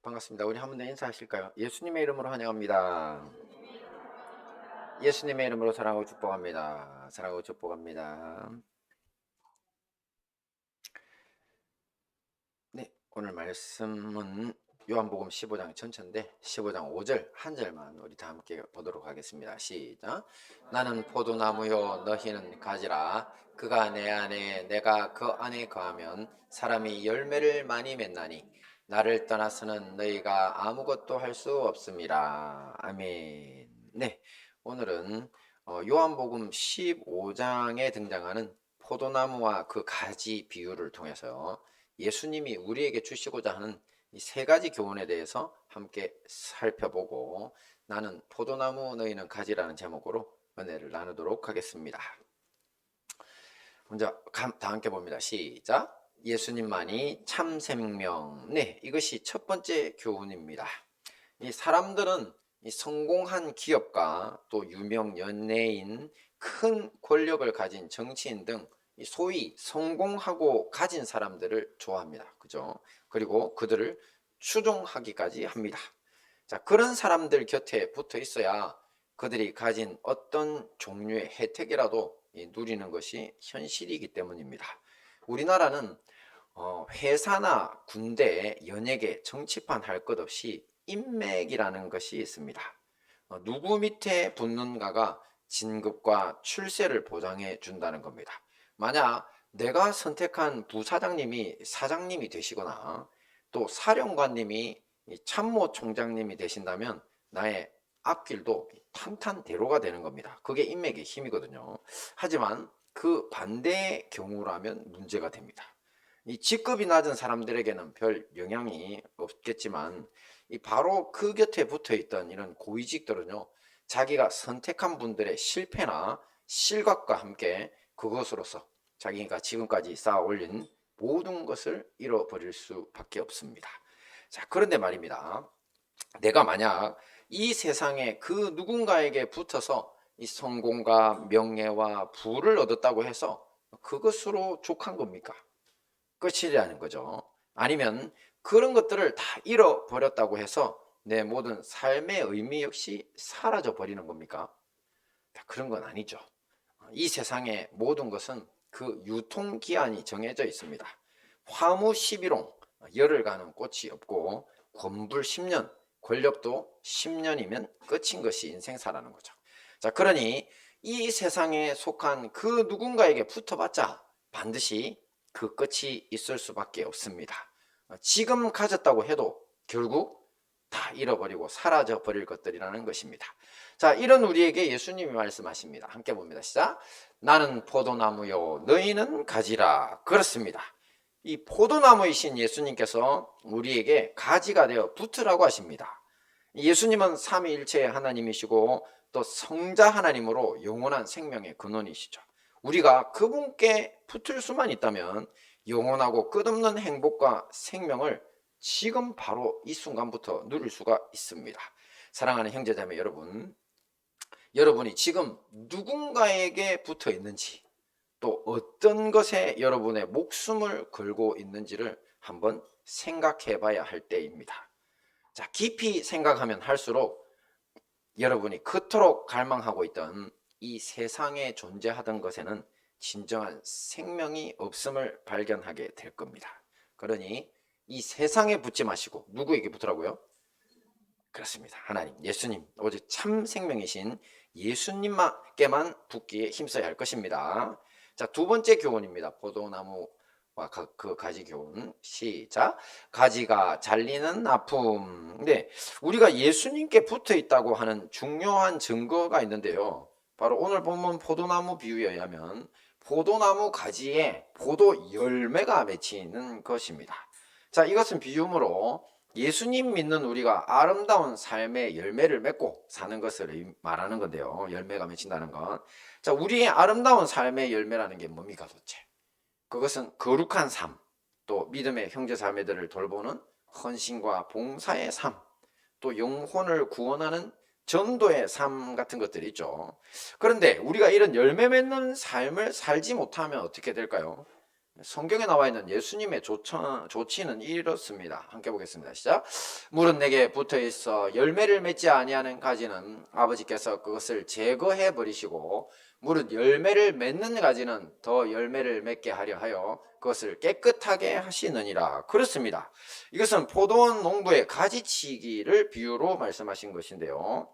반갑습니다. 우리 한 번 더 인사하실까요? 예수님의 이름으로 환영합니다. 예수님의 이름으로 사랑하고 축복합니다. 사랑하고 축복합니다. 네, 오늘 말씀은 요한복음 15장 전체인데 15장 5절 한 절만 우리 다 함께 보도록 하겠습니다. 시작. 나는 포도나무요 너희는 가지라. 그가 내 안에 내가 그 안에 거하면 사람이 열매를 많이 맺나니 나를 떠나서는 너희가 아무것도 할 수 없습니다. 아멘. 네, 오늘은 요한복음 15장에 등장하는 포도나무와 그 가지 비유를 통해서 예수님이 우리에게 주시고자 하는 이 세 가지 교훈에 대해서 함께 살펴보고, 나는 포도나무 너희는 가지라는 제목으로 은혜를 나누도록 하겠습니다. 먼저 다 함께 봅니다. 시작. 예수님만이 참 생명. 네, 이것이 첫 번째 교훈입니다. 이 사람들은 이 성공한 기업가, 또 유명 연예인, 큰 권력을 가진 정치인 등 소위 성공하고 가진 사람들을 좋아합니다. 그죠? 그리고 그들을 추종하기까지 합니다. 자, 그런 사람들 곁에 붙어 있어야 그들이 가진 어떤 종류의 혜택이라도 누리는 것이 현실이기 때문입니다. 우리나라는 회사나 군대, 연예계, 정치판 할 것 없이 인맥이라는 것이 있습니다. 누구 밑에 붙는가가 진급과 출세를 보장해 준다는 겁니다. 만약 내가 선택한 부사장님이 사장님이 되시거나 또 사령관님이 참모총장님이 되신다면 나의 앞길도 탄탄대로가 되는 겁니다. 그게 인맥의 힘이거든요. 하지만 그 반대의 경우라면 문제가 됩니다. 이 직급이 낮은 사람들에게는 별 영향이 없겠지만 바로 그 곁에 붙어 있던 이런 고위직들은요, 자기가 선택한 분들의 실패나 실각과 함께 그것으로서 자기가 지금까지 쌓아 올린 모든 것을 잃어버릴 수밖에 없습니다. 자, 그런데 말입니다. 내가 만약 이 세상에 그 누군가에게 붙어서 이 성공과 명예와 부를 얻었다고 해서 그것으로 족한 겁니까? 끝이라는 거죠. 아니면 그런 것들을 다 잃어버렸다고 해서 내 모든 삶의 의미 역시 사라져 버리는 겁니까? 그런 건 아니죠. 이 세상의 모든 것은 그 유통기한이 정해져 있습니다. 화무 11홍, 열을 가는 꽃이 없고 권불 10년, 권력도 10년이면 끝인 것이 인생사라는 거죠. 자, 그러니 이 세상에 속한 그 누군가에게 붙어봤자 반드시 그 끝이 있을 수밖에 없습니다. 지금 가졌다고 해도 결국 다 잃어버리고 사라져 버릴 것들이라는 것입니다. 자, 이런 우리에게 예수님이 말씀하십니다. 함께 봅니다. 시작. 나는 포도나무요 너희는 가지라. 그렇습니다. 이 포도나무이신 예수님께서 우리에게 가지가 되어 붙으라고 하십니다. 예수님은 삼위일체의 하나님이시고 또 성자 하나님으로 영원한 생명의 근원이시죠. 우리가 그분께 붙을 수만 있다면 영원하고 끝없는 행복과 생명을 지금 바로 이 순간부터 누릴 수가 있습니다. 사랑하는 형제자매 여러분, 여러분이 지금 누군가에게 붙어 있는지, 또 어떤 것에 여러분의 목숨을 걸고 있는지를 한번 생각해 봐야 할 때입니다. 자, 깊이 생각하면 할수록 여러분이 그토록 갈망하고 있던 이 세상에 존재하던 것에는 진정한 생명이 없음을 발견하게 될 겁니다. 그러니 이 세상에 붙지 마시고 누구에게 붙으라고요? 그렇습니다. 하나님, 예수님, 오직 참 생명이신 예수님께만 붙기에 힘써야 할 것입니다. 자, 두 번째 교훈입니다. 포도나무와 그 가지 교훈. 시작. 가지가 잘리는 아픔. 네, 우리가 예수님께 붙어 있다고 하는 중요한 증거가 있는데요. 바로 오늘 본문 포도나무 비유에 의하면 포도나무 가지에 포도 열매가 맺히는 것입니다. 자, 이것은 비유므로 예수님 믿는 우리가 아름다운 삶의 열매를 맺고 사는 것을 말하는 건데요. 열매가 맺힌다는 건. 자, 우리의 아름다운 삶의 열매라는 게 뭡니까 도대체? 그것은 거룩한 삶, 또 믿음의 형제 자매들을 돌보는 헌신과 봉사의 삶, 또 영혼을 구원하는 전도의 삶 같은 것들이 있죠. 그런데 우리가 이런 열매 맺는 삶을 살지 못하면 어떻게 될까요? 성경에 나와 있는 예수님의 조치는 이렇습니다. 함께 보겠습니다. 시작. 물은 내게 붙어 있어 열매를 맺지 아니하는 가지는 아버지께서 그것을 제거해 버리시고 물은 열매를 맺는 가지는 더 열매를 맺게 하려 하여 그것을 깨끗하게 하시느니라. 그렇습니다. 이것은 포도원 농부의 가지치기를 비유로 말씀하신 것인데요.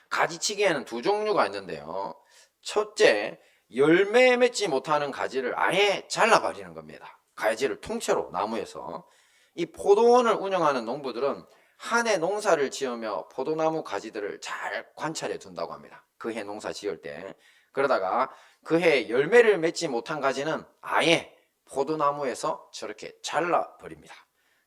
가지치기에는 두 종류가 있는데요. 첫째, 열매 맺지 못하는 가지를 아예 잘라버리는 겁니다. 가지를 통째로 나무에서. 이 포도원을 운영하는 농부들은 한 해 농사를 지으며 포도나무 가지들을 잘 관찰해 둔다고 합니다. 그 해 농사 지을 때. 그러다가 그 해 열매를 맺지 못한 가지는 아예 포도나무에서 저렇게 잘라버립니다.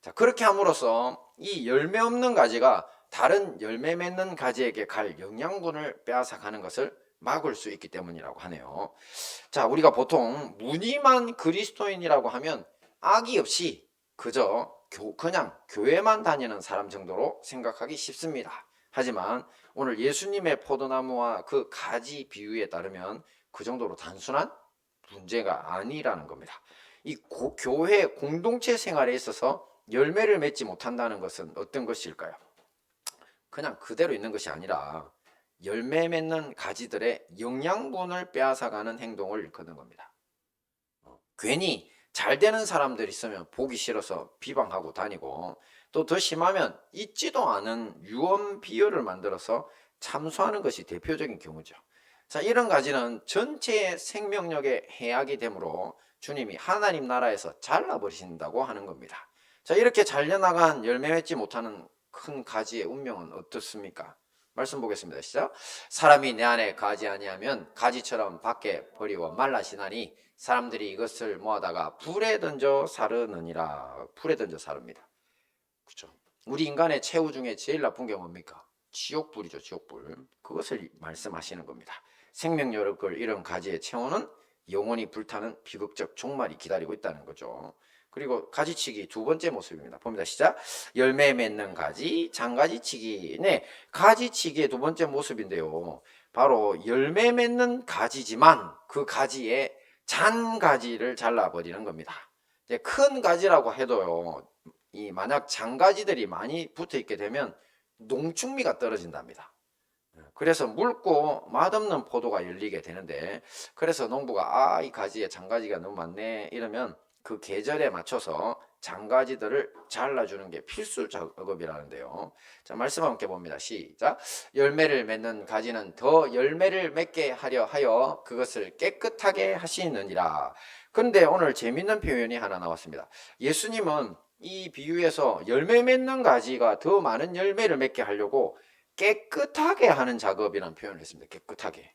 자, 그렇게 함으로써 이 열매 없는 가지가 다른 열매 맺는 가지에게 갈 영양분을 빼앗아가는 것을 막을 수 있기 때문이라고 하네요. 자, 우리가 보통 무늬만 그리스도인이라고 하면 악의 없이 그저 그냥 교회만 다니는 사람 정도로 생각하기 쉽습니다. 하지만 오늘 예수님의 포도나무와 그 가지 비유에 따르면 그 정도로 단순한 문제가 아니라는 겁니다. 이 교회 공동체 생활에 있어서 열매를 맺지 못한다는 것은 어떤 것일까요? 그냥 그대로 있는 것이 아니라 열매 맺는 가지들의 영양분을 빼앗아가는 행동을 일컫는 겁니다. 괜히 잘 되는 사람들 있으면 보기 싫어서 비방하고 다니고, 또 더 심하면 있지도 않은 유언 비어를 만들어서 참소하는 것이 대표적인 경우죠. 자, 이런 가지는 전체의 생명력에 해악이 되므로 주님이 하나님 나라에서 잘라버리신다고 하는 겁니다. 자, 이렇게 잘려나간 열매 맺지 못하는 큰 가지의 운명은 어떻습니까? 말씀 보겠습니다. 시작. 사람이 내 안에 가지 아니하면 가지처럼 밖에 버리고 말라지나니 사람들이 이것을 모아다가 불에 던져 사르느니라. 불에 던져 사릅니다. 그렇죠? 우리 인간의 최후 중에 제일 나쁜 게 뭡니까? 지옥불이죠. 지옥불. 그것을 말씀하시는 겁니다. 생명력을 잃은 가지의 체온은 영원히 불타는 비극적 종말이 기다리고 있다는 거죠. 그리고 가지치기 두 번째 모습입니다. 봅니다. 시작. 열매 맺는 가지, 장가지치기. 네, 가지치기의 두 번째 모습인데요. 바로 열매 맺는 가지지만 그 가지에 잔 가지를 잘라버리는 겁니다. 이제 큰 가지라고 해도요, 이 만약 장가지들이 많이 붙어 있게 되면 농축미가 떨어진답니다. 그래서 묽고 맛없는 포도가 열리게 되는데, 그래서 농부가 이 가지에 장가지가 너무 많네 이러면 그 계절에 맞춰서 장가지들을 잘라주는 게 필수 작업이라는데요. 자, 말씀 함께 봅니다. 시작. 열매를 맺는 가지는 더 열매를 맺게 하려 하여 그것을 깨끗하게 하시느니라. 그런데 오늘 재밌는 표현이 하나 나왔습니다. 예수님은 이 비유에서 열매 맺는 가지가 더 많은 열매를 맺게 하려고 깨끗하게 하는 작업이라는 표현을 했습니다. 깨끗하게.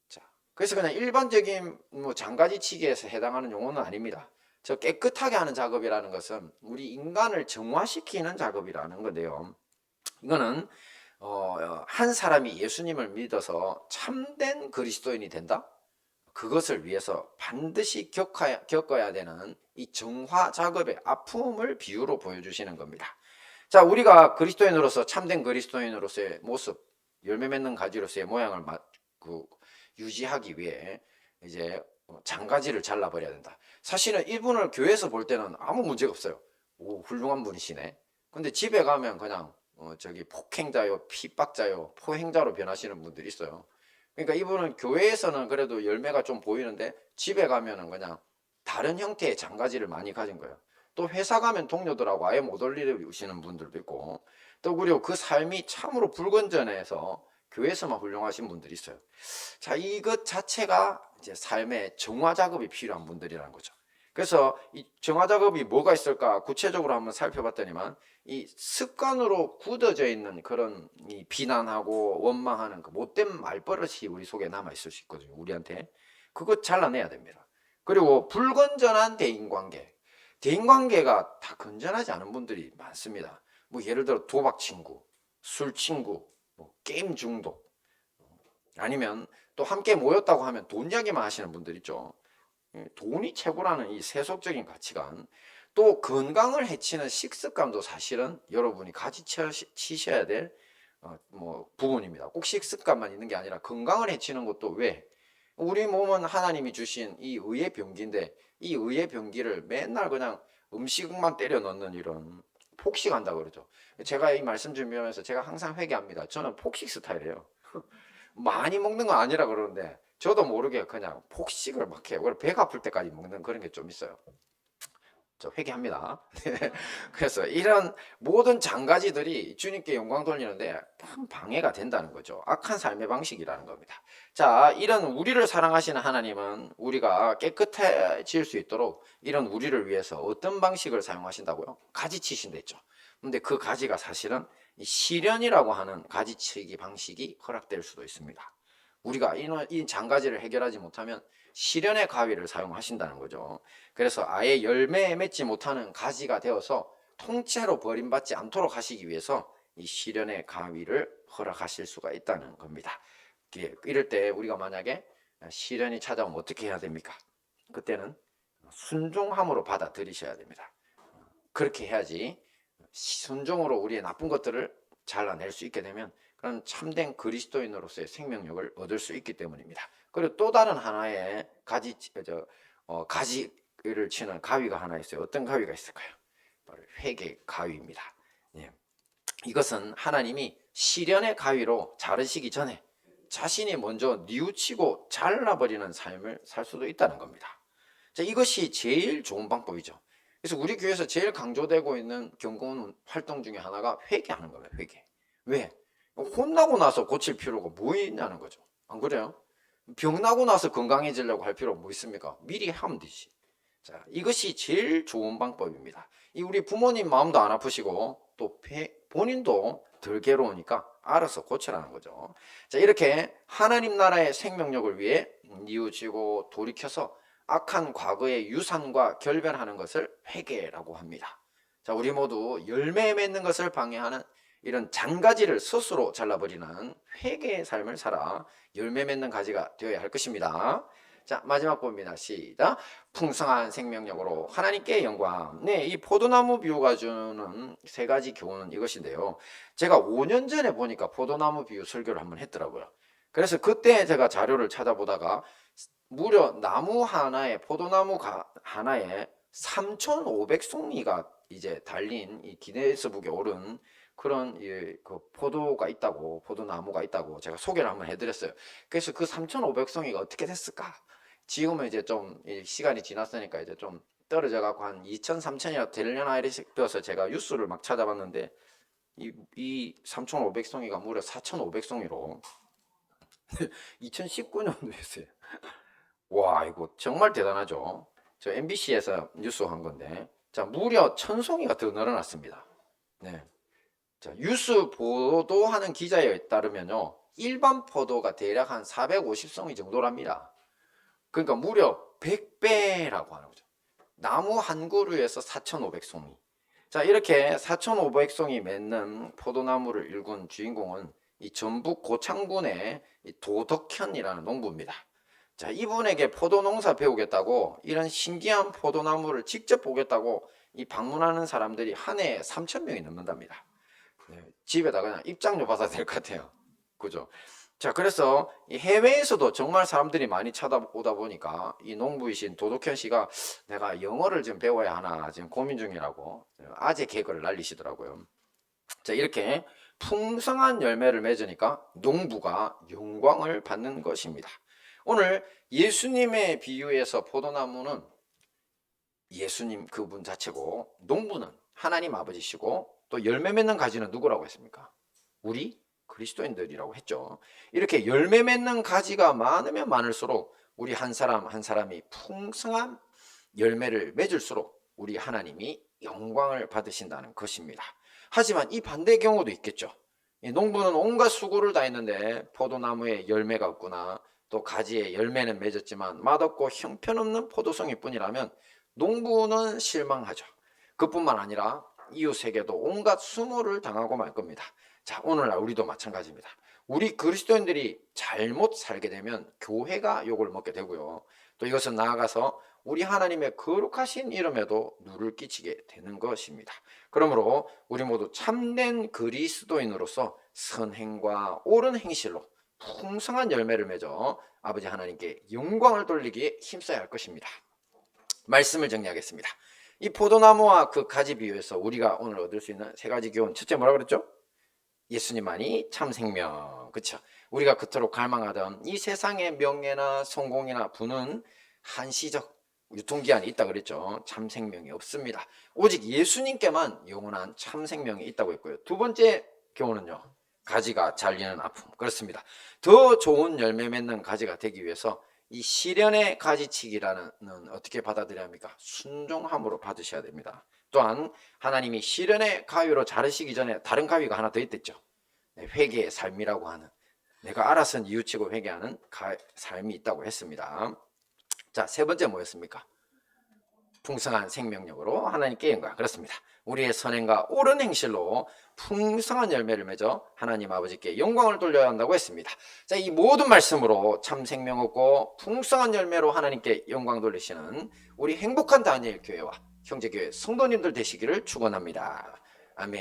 자, 그래서 그냥 일반적인 장가지치기에서 해당하는 용어는 아닙니다. 저 깨끗하게 하는 작업이라는 것은 우리 인간을 정화시키는 작업이라는 건데요. 이거는 한 사람이 예수님을 믿어서 참된 그리스도인이 된다? 그것을 위해서 반드시 겪어야 되는 이 정화 작업의 아픔을 비유로 보여주시는 겁니다. 자, 우리가 그리스도인으로서 참된 그리스도인으로서의 모습, 열매 맺는 가지로서의 모양을 유지하기 위해 이제 장가지를 잘라버려야 된다. 사실은 이분을 교회에서 볼 때는 아무 문제가 없어요. 오, 훌륭한 분이시네. 근데 집에 가면 그냥 폭행자요, 핍박자요, 포행자로 변하시는 분들이 있어요. 그러니까 이분은 교회에서는 그래도 열매가 좀 보이는데 집에 가면은 그냥 다른 형태의 장가지를 많이 가진 거예요. 또 회사 가면 동료들하고 아예 못 어울리시는 분들도 있고, 또 그리고 그 삶이 참으로 불건전해서 교회에서만 훌륭하신 분들이 있어요. 자, 이것 자체가 이제 삶의 정화 작업이 필요한 분들이라는 거죠. 그래서 이 정화 작업이 뭐가 있을까 구체적으로 한번 살펴봤더니만, 이 습관으로 굳어져 있는 그런 이 비난하고 원망하는 그 못된 말버릇이 우리 속에 남아 있을 수 있거든요. 우리한테 그거 잘라내야 됩니다. 그리고 불건전한 대인관계가 다 건전하지 않은 분들이 많습니다. 뭐 예를 들어 도박 친구, 술 친구, 뭐 게임 중독, 아니면 또 함께 모였다고 하면 돈 이야기만 하시는 분들 있죠. 돈이 최고라는 이 세속적인 가치관, 또 건강을 해치는 식습관도 사실은 여러분이 가지치셔야 될 부분입니다. 꼭 식습관만 있는 게 아니라 건강을 해치는 것도 왜? 우리 몸은 하나님이 주신 이 의의 병기인데 이 의의 병기를 맨날 그냥 음식만 때려 넣는 이런 폭식한다 그러죠. 제가 이 말씀 준비하면서 제가 항상 회개합니다. 저는 폭식 스타일이에요. 많이 먹는 건 아니라 그러는데 저도 모르게 그냥 폭식을 막 해요. 배가 아플 때까지 먹는 그런 게 좀 있어요. 저 회개합니다. 그래서 이런 모든 장가지들이 주님께 영광 돌리는데 방해가 된다는 거죠. 악한 삶의 방식이라는 겁니다. 자, 이런 우리를 사랑하시는 하나님은 우리가 깨끗해질 수 있도록 이런 우리를 위해서 어떤 방식을 사용하신다고요? 가지치신다 했죠. 근데 그 가지가 사실은 시련이라고 하는 가지치기 방식이 허락될 수도 있습니다. 우리가 이 장가지를 해결하지 못하면 시련의 가위를 사용하신다는 거죠. 그래서 아예 열매에 맺지 못하는 가지가 되어서 통째로 버림받지 않도록 하시기 위해서 이 시련의 가위를 허락하실 수가 있다는 겁니다. 이럴 때 우리가 만약에 시련이 찾아오면 어떻게 해야 됩니까? 그때는 순종함으로 받아들이셔야 됩니다. 그렇게 해야지 순종으로 우리의 나쁜 것들을 잘라낼 수 있게 되면 그런 참된 그리스도인으로서의 생명력을 얻을 수 있기 때문입니다. 그리고 또 다른 하나의 가지를 치는 가위가 하나 있어요. 어떤 가위가 있을까요? 바로 회개 가위입니다. 예. 이것은 하나님이 시련의 가위로 자르시기 전에 자신이 먼저 뉘우치고 잘라버리는 삶을 살 수도 있다는 겁니다. 자, 이것이 제일 좋은 방법이죠. 그래서 우리 교회에서 제일 강조되고 있는 경건 활동 중에 하나가 회개하는 거예요. 회개. 왜? 혼나고 나서 고칠 필요가 뭐 있냐는 거죠. 안 그래요? 병나고 나서 건강해지려고 할 필요가 뭐 있습니까? 미리 하면 되지. 자, 이것이 제일 좋은 방법입니다. 우리 부모님 마음도 안 아프시고 또 본인도 덜 괴로우니까 알아서 고치라는 거죠. 자, 이렇게 하나님 나라의 생명력을 위해 뉘우치고 돌이켜서 악한 과거의 유산과 결별하는 것을 회개라고 합니다. 자, 우리 모두 열매 맺는 것을 방해하는 이런 잔가지를 스스로 잘라버리는 회개의 삶을 살아 열매 맺는 가지가 되어야 할 것입니다. 자, 마지막 부분입니다. 시작. 풍성한 생명력으로 하나님께 영광. 네, 이 포도나무 비유가 주는 세 가지 교훈은 이것인데요. 제가 5년 전에 보니까 포도나무 비유 설교를 한번 했더라고요. 그래서 그때 제가 자료를 찾아보다가 무려 나무 하나에 포도나무 하나에 3,500송이가 이제 달린 이 기네스북에 오른 그런 그 포도가 있다고, 포도나무가 있다고 제가 소개를 한번 해드렸어요. 그래서 그 3,500송이가 어떻게 됐을까? 지금은 이제 좀 시간이 지났으니까 이제 좀 떨어져 갖고 한 2,000, 3,000이라 되려나 이래서 제가 뉴스를 막 찾아봤는데 이 3,500송이가 무려 4,500송이로 2019년도였어요. 와, 이거 정말 대단하죠. 저 MBC에서 뉴스 한 건데, 자, 무려 1,000송이가 더 늘어났습니다. 네. 자, 뉴스 보도하는 기자에 따르면요, 일반 포도가 대략 한 450송이 정도랍니다. 그러니까 무려 100배라고 하는 거죠. 나무 한 그루에서 4,500송이. 자, 이렇게 4,500송이 맺는 포도나무를 일군 주인공은 이 전북 고창군의 이 도덕현이라는 농부입니다. 자, 이분에게 포도 농사 배우겠다고 이런 신기한 포도나무를 직접 보겠다고 이 방문하는 사람들이 한 해에 3,000명이 넘는답니다. 네, 집에다 그냥 입장료 받아야 될 것 같아요. 그죠? 자, 그래서 이 해외에서도 정말 사람들이 많이 찾아오다 보니까 이 농부이신 도덕현 씨가 내가 영어를 좀 배워야 하나 지금 고민 중이라고 아재 개그를 날리시더라고요. 자, 이렇게 풍성한 열매를 맺으니까 농부가 영광을 받는 것입니다. 오늘 예수님의 비유에서 포도나무는 예수님 그분 자체고 농부는 하나님 아버지시고 또 열매 맺는 가지는 누구라고 했습니까? 우리 그리스도인들이라고 했죠. 이렇게 열매 맺는 가지가 많으면 많을수록 우리 한 사람 한 사람이 풍성한 열매를 맺을수록 우리 하나님이 영광을 받으신다는 것입니다. 하지만 이 반대 경우도 있겠죠. 이 농부는 온갖 수고를 다 했는데 포도나무에 열매가 없구나, 또 가지에 열매는 맺었지만 맛없고 형편없는 포도송이 뿐이라면 농부는 실망하죠. 그뿐만 아니라 이웃에게도 온갖 수모를 당하고 말 겁니다. 자, 오늘날 우리도 마찬가지입니다. 우리 그리스도인들이 잘못 살게 되면 교회가 욕을 먹게 되고요. 또 이것은 나아가서 우리 하나님의 거룩하신 이름에도 누를 끼치게 되는 것입니다. 그러므로 우리 모두 참된 그리스도인으로서 선행과 옳은 행실로 풍성한 열매를 맺어 아버지 하나님께 영광을 돌리기에 힘써야 할 것입니다. 말씀을 정리하겠습니다. 이 포도나무와 그 가지 비유에서 우리가 오늘 얻을 수 있는 세 가지 교훈. 첫째 뭐라 그랬죠? 예수님만이 참 생명. 그쵸? 우리가 그토록 갈망하던 이 세상의 명예나 성공이나 부는 한시적 유통기한이 있다 그랬죠. 참 생명이 없습니다. 오직 예수님께만 영원한 참 생명이 있다고 했고요. 두 번째 교훈은요, 가지가 잘리는 아픔. 그렇습니다. 더 좋은 열매 맺는 가지가 되기 위해서 이 시련의 가지치기라는 어떻게 받아들여야 합니까? 순종함으로 받으셔야 됩니다. 또한 하나님이 시련의 가위로 자르시기 전에 다른 가위가 하나 더 있댔죠. 회개의 삶이라고 하는, 내가 알아서 뉘우치고 회개하는 삶이 있다고 했습니다. 자, 세 번째 뭐였습니까? 풍성한 생명력으로 하나님께 영광. 그렇습니다. 우리의 선행과 옳은 행실로 풍성한 열매를 맺어 하나님 아버지께 영광을 돌려야 한다고 했습니다. 자, 이 모든 말씀으로 참 생명 얻고 풍성한 열매로 하나님께 영광 돌리시는 우리 행복한 다니엘 교회와 형제교회 성도님들 되시기를 축원합니다. 아멘.